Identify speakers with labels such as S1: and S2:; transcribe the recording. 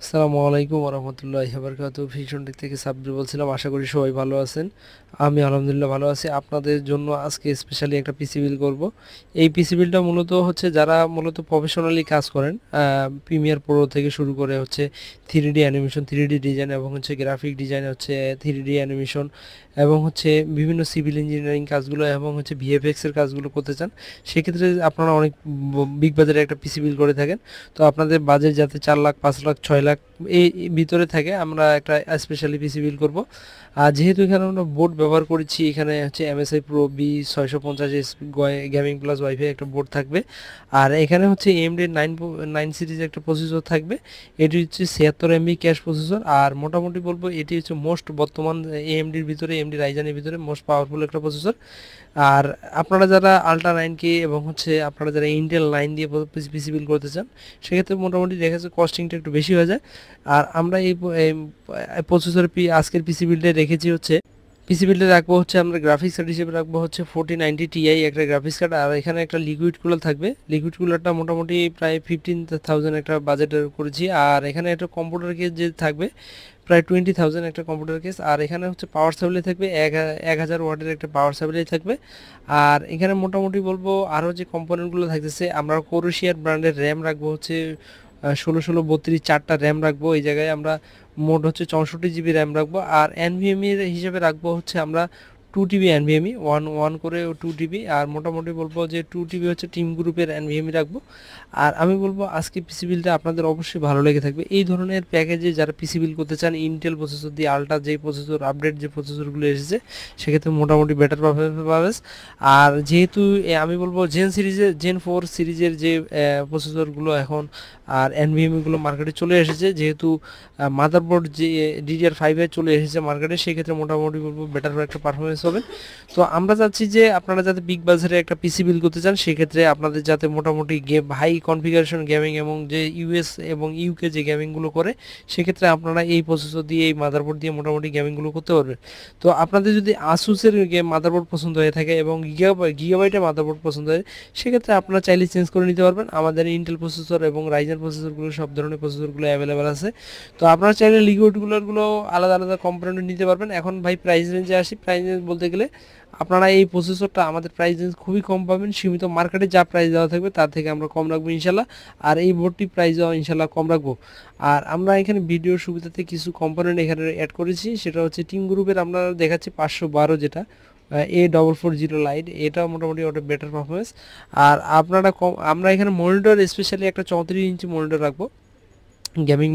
S1: আসসালামু আলাইকুম ওরহমতুল্লাহি ওয়াবারাকাতুহু। ফিকশন টেক থেকে সাব্বির বলছিলাম। আশা করি সবাই ভালো আছেন। আমি আলহামদুলিল্লাহ ভালো আছি। আপনাদের জন্য আজকে স্পেশালি একটা পিসি বিল করব। এই পিসি বিলটা মূলত হচ্ছে যারা মূলত প্রফেশনালি কাজ করেন, প্রিমিয়ার প্রো থেকে শুরু করে হচ্ছে 3D অ্যানিমেশন, 3D ডিজাইন এবং হচ্ছে গ্রাফিক ডিজাইন, হচ্ছে 3D অ্যানিমেশন এবং হচ্ছে বিভিন্ন সিভিল ইঞ্জিনিয়ারিং কাজগুলো এবং হচ্ছে ভিএফএক্স এর কাজগুলো করতে চান, সেক্ষেত্রে আপনারা অনেক বিগ বাজারে একটা পিসি বিল করে থাকেন। তো আপনাদের বাজেট যাতে 4 লাখ, 5 লাখ, 6 লাখ এই ভিতরে থাকে, আমরা একটা স্পেশালি পিসি বিল করব। আর যেহেতু এখানে আমরা বোর্ড ব্যবহার করেছি, এখানে হচ্ছে MSI Pro B650 gaming plus wifi একটা বোর্ড থাকবে। আর এখানে হচ্ছে AMD 9 সিরিজ একটা প্রসেসর থাকবে। এটি হচ্ছে 76 MB ক্যাশ প্রসেসর। আর মোটামুটি বলবো এটি হচ্ছে মোস্ট বর্তমান AMDর ভিতরে, AMD রাইজানের ভিতরে মোস্ট পাওয়ারফুল একটা প্রসেসর। আর আপনারা যারা আল্ট্রা 9K এবং হচ্ছে আপনারা যারা ইন্টেল 9 দিয়ে পিসি বিল করতে চান, সেক্ষেত্রে মোটামুটি দেখা যাচ্ছে কস্টিংটা একটু বেশি হয়ে যায়। আর আমরা এই প্রসেসর আজকের পিসি বিল্ডে রেখেছি হচ্ছে, পিসি বিল্ডে রাখবো হচ্ছে আমরা গ্রাফিক্স কার্ড হিসেবে রাখবো হচ্ছে 4090 Ti একটা গ্রাফিক্স কার্ড। আর এখানে একটা লিকুইড কুলার থাকবে। লিকুইড কুলারটা মোটামুটি প্রায় 15,000 একটা বাজেটের করেছি। আর এখানে একটা কম্পিউটার কেস যে থাকবে প্রায় 20,000 একটা কম্পিউটার কেস। আর এখানে হচ্ছে পাওয়ার সাপ্লাই থাকবে 1000 ওয়াটের একটা পাওয়ার সাপ্লাই থাকবে। আর এখানে মোটামুটি বলবো আরও যে কম্পোনেন্টগুলো থাকতেছে, আমরা কোরোশিয়ার ব্র্যান্ডের র্যাম রাখবো হচ্ছে 16 16 32 4টা র্যাম রাখবো। এই জায়গায় আমরা মোট হচ্ছে 64 GB র্যাম রাখবো। আর এনভিএমই এর হিসেবে রাখবো হচ্ছে আমরা 2 TB এনভিএমই, ওয়ান ওয়ান করে 2 TB। আর মোটামুটি বলবো যে 2 TB হচ্ছে টিম গ্রুপের এনভিএমই রাখবো। আর আমি বলবো আজকে পিসি বিলটা আপনাদের অবশ্যই ভালো লেগে থাকবে। এই ধরনের প্যাকেজে যারা পিসি বিল করতে চান, ইন্টেল প্রসেসর দিয়ে আল্ট্রা যে প্রসেসর আপডেট যে প্রসেসরগুলো এসেছে, সেক্ষেত্রে মোটামুটি বেটার পারফরমেন্স। আর যেহেতু আমি বলবো জেন 4 সিরিজের যে প্রসেসরগুলো এখন আর এনভিএমইগুলো মার্কেটে চলে এসেছে, যেহেতু মাদারবোর্ড যে DDR5 এ চলে এসেছে মার্কেটে, সেক্ষেত্রে মোটামুটি বলবো বেটার একটা পারফরমেন্স হবে। তো আমরা চাচ্ছি যে আপনারা যাতে বিগ বাজারে একটা পিসি বিল করতে চান, সেক্ষেত্রে আপনাদের যাতে মোটামুটি হাই কনফিগারেশন গেমিং এবং যে ইউএস এবং ইউকে যে গেমিংগুলো করে, সেক্ষেত্রে আপনারা এই প্রসেসর দিয়ে, এই মাদারবোর্ড দিয়ে মোটামুটি গেমিংগুলো করতে পারবেন। তো আপনাদের যদি আসুসের মাদারবোর্ড পছন্দ হয়ে থাকে এবং গিগাবাইটের মাদারবোর্ড পছন্দ হয়, সেক্ষেত্রে আপনারা চাইলে চেঞ্জ করে নিতে পারবেন। আমাদের ইন্টেল প্রসেসর এবং রাইজেন প্রসেসরগুলো, সব ধরনের প্রসেসরগুলো অ্যাভেলেবেল আছে। তো আপনারা চাইলে লিকুইডগুলোগুলো আলাদা আলাদা কম্পোনেন্ট নিতে পারবেন। এখন ভাই প্রাইস রেঞ্জে আসি। প্রাইস রেঞ্জ বলতে গেলে আপনারা এই প্রসেসরটা আমাদের প্রাইস রেঞ্জ খুবই কম পাবেন, সীমিত মার্কেটে যা প্রাইস দেওয়া থাকবে তার থেকে আমরা কম রাখবো ইনশাল্লাহ। আর এই বোর্ডটি প্রাইসও ইনশাল্লাহ কম রাখবো। আর আমরা এখানে ভিডিওর সুবিধাতে কিছু কম্পোনেন্ট এখানে অ্যাড করেছি, সেটা হচ্ছে টিম গ্রুপের আমরা দেখাচ্ছি 512, যেটা A440 লাইট, এটা মোটামুটি ওটা বেটার পারফরমেন্স। আর আপনারা আমরা এখানে মনিটর স্পেশালি একটা 34 ইঞ্চি মনিটর রাখবো, গেমিং